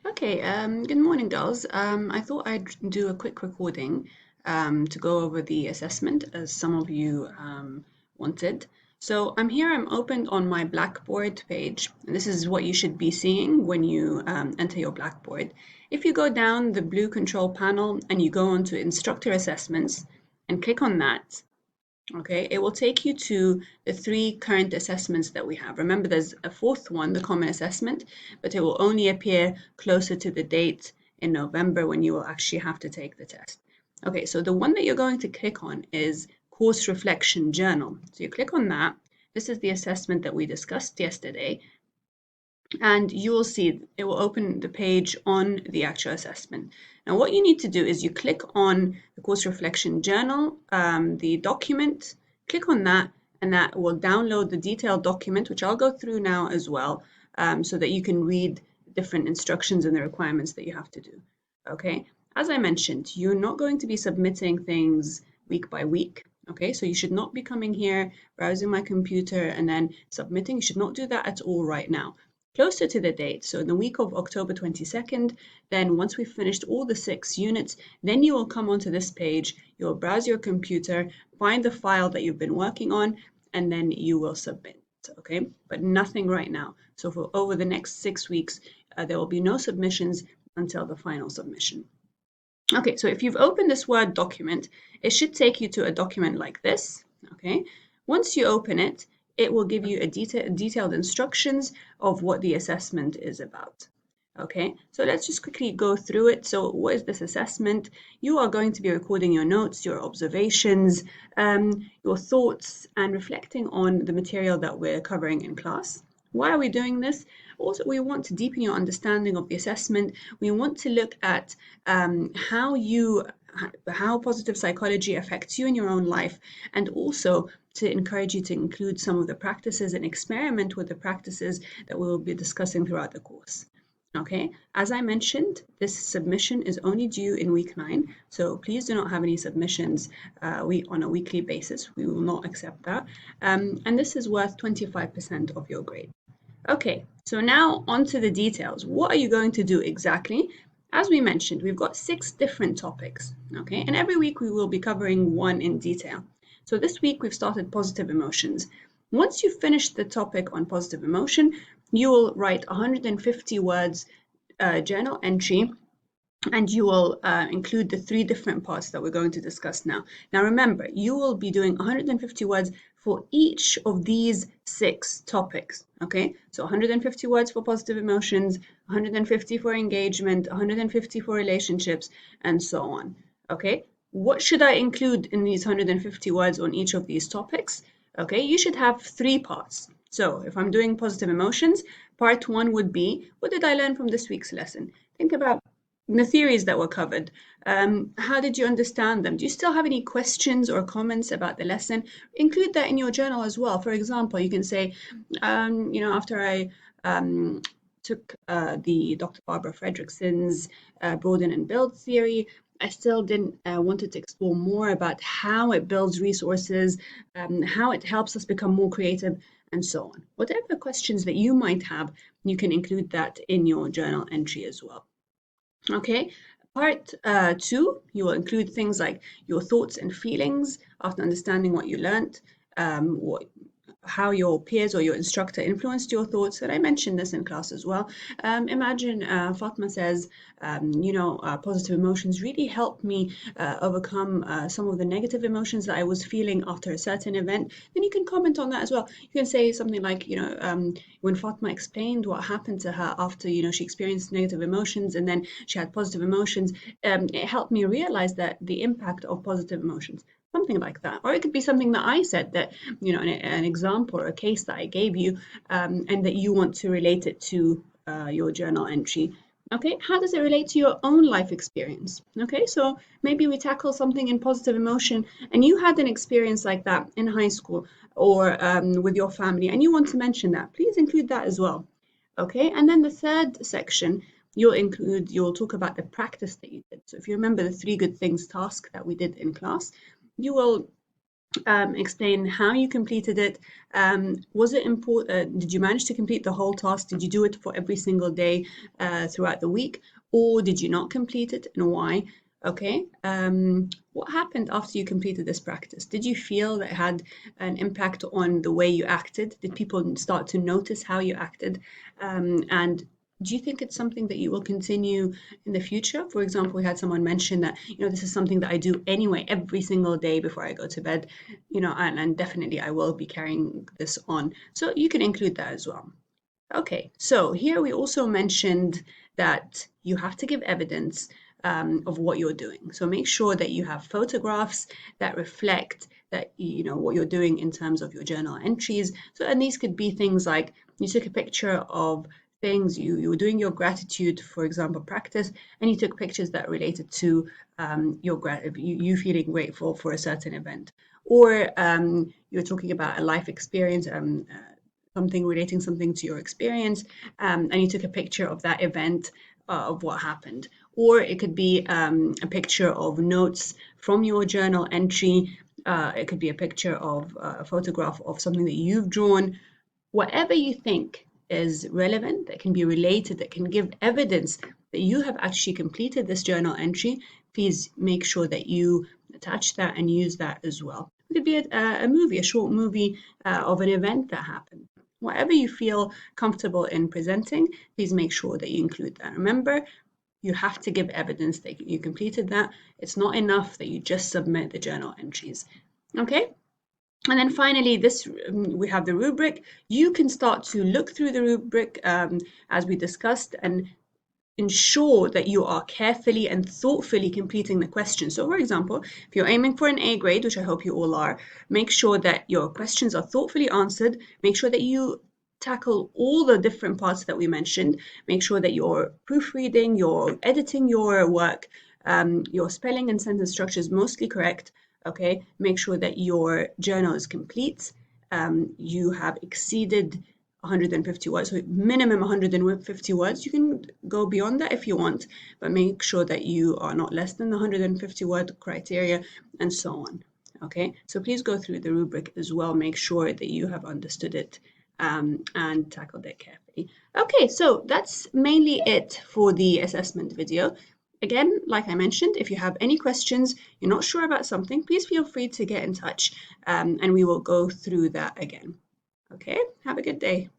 Okay, good morning, girls. I thought I'd do a quick recording to go over the assessment as some of you wanted. So I'm here, I'm opened on my Blackboard page, and this is what you should be seeing when you enter your Blackboard. If you go down the blue control panel and you go onto Instructor Assessments and click on that, okay, it will take you to the three current assessments that we have. Remember, there's a fourth one, the common assessment, but it will only appear closer to the date in November when you will actually have to take the test. Okay, so the one that you're going to click on is Course Reflection Journal. So you click on that. This is the assessment that we discussed yesterday, and you will see it will open the page on the actual assessment. Now, what you need to do is you click on the course reflection journal, the document, click on that, and that will download the detailed document, which I'll go through now as well, so that you can read different instructions and the requirements that you have to do. Okay, as I mentioned, you're not going to be submitting things week by week. Okay, so you should not be coming here, browsing my computer, and then submitting. You should not do that at all right now. Closer to the date, so in the week of October 22nd, then once we've finished all the 6 units, then you will come onto this page, you'll browse your computer, find the file that you've been working on, and then you will submit, okay? But nothing right now. So for over the next 6 weeks, there will be no submissions until the final submission. Okay, so if you've opened this Word document, it should take you to a document like this, okay? Once you open it, it will give you a detailed instructions of what the assessment is about. Okay, so let's just quickly go through it. So what is this assessment? You are going to be recording your notes, your observations, your thoughts, and reflecting on the material that we're covering in class. Why are we doing this? Also, we want to deepen your understanding of the assessment. We want to look at how positive psychology affects you in your own life, and also to encourage you to include some of the practices and experiment with the practices that we will be discussing throughout the course. Okay, as I mentioned, this submission is only due in week 9, so please do not have any submissions on a weekly basis. We will not accept that. And this is worth 25% of your grade. Okay, so now on to the details. What are you going to do exactly? As we mentioned, we've got 6 different topics, okay? And every week we will be covering one in detail. So this week we've started positive emotions. Once you finish the topic on positive emotion, you will write 150 words journal entry, and you will include the 3 different parts that we're going to discuss now. Now remember, you will be doing 150 words for each of these 6 topics, okay? So 150 words for positive emotions, 150 for engagement, 150 for relationships, and so on, okay? What should I include in these 150 words on each of these topics? Okay, you should have 3 parts. So if I'm doing positive emotions, part 1 would be, what did I learn from this week's lesson? Think about the theories that were covered. How did you understand them? Do you still have any questions or comments about the lesson? Include that in your journal as well. For example, you can say, after I took the Dr. Barbara Fredrickson's Broaden and Build theory, I still didn't wanted to explore more about how it builds resources, how it helps us become more creative, and so on. Whatever questions that you might have, you can include that in your journal entry as well. Okay, part 2, you will include things like your thoughts and feelings after understanding what you learned, how your peers or your instructor influenced your thoughts. And I mentioned this in class as well. Imagine Fatma says, positive emotions really helped me overcome some of the negative emotions that I was feeling after a certain event. Then you can comment on that as well. You can say something like, when Fatma explained what happened to her after, she experienced negative emotions and then she had positive emotions, it helped me realize that the impact of positive emotions. Something like that. Or it could be something that I said that, an example or a case that I gave you, and that you want to relate it to your journal entry. Okay, how does it relate to your own life experience? Okay, so maybe we tackle something in positive emotion and you had an experience like that in high school or with your family and you want to mention that. Please include that as well. Okay, and then the third section, you'll talk about the practice that you did. So if you remember the 3 good things task that we did in class, you will explain how you completed it. Was it important? Did you manage to complete the whole task? Did you do it for every single day throughout the week? Or did you not complete it, and why? Okay. What happened after you completed this practice? Did you feel that it had an impact on the way you acted? Did people start to notice how you acted? And do you think it's something that you will continue in the future? For example, we had someone mention that, this is something that I do anyway every single day before I go to bed, and definitely I will be carrying this on. So you can include that as well. Okay, so here we also mentioned that you have to give evidence of what you're doing. So make sure that you have photographs that reflect that what you're doing in terms of your journal entries. So, and these could be things like you took a picture of things you were doing your gratitude, for example, practice, and you took pictures that related to you feeling grateful for a certain event, or you're talking about a life experience. Something relating something to your experience, and you took a picture of that event, of what happened. Or it could be a picture of notes from your journal entry. It could be a picture of a photograph of something that you've drawn. Whatever you think is relevant, that can be related, that can give evidence that you have actually completed this journal entry, please make sure that you attach that and use that as well. It could be a movie, a short movie of an event that happened. Whatever you feel comfortable in presenting, please make sure that you include that. Remember, you have to give evidence that you completed that. It's not enough that you just submit the journal entries. Okay? And then finally, we have the rubric. You can start to look through the rubric as we discussed, and ensure that you are carefully and thoughtfully completing the question. So for example, if you're aiming for an A grade, which I hope you all are, make sure that your questions are thoughtfully answered. Make sure that you tackle all the different parts that we mentioned. Make sure that you're proofreading, you're editing your work, your spelling and sentence structure is mostly correct. Okay, make sure that your journal is complete. You have exceeded 150 words, so minimum 150 words. You can go beyond that if you want, but make sure that you are not less than the 150 word criteria, and so on. Okay, so please go through the rubric as well. Make sure that you have understood it and tackled it carefully. Okay, so that's mainly it for the assessment video. Again, like I mentioned, if you have any questions, you're not sure about something, please feel free to get in touch and we will go through that again. Okay, have a good day.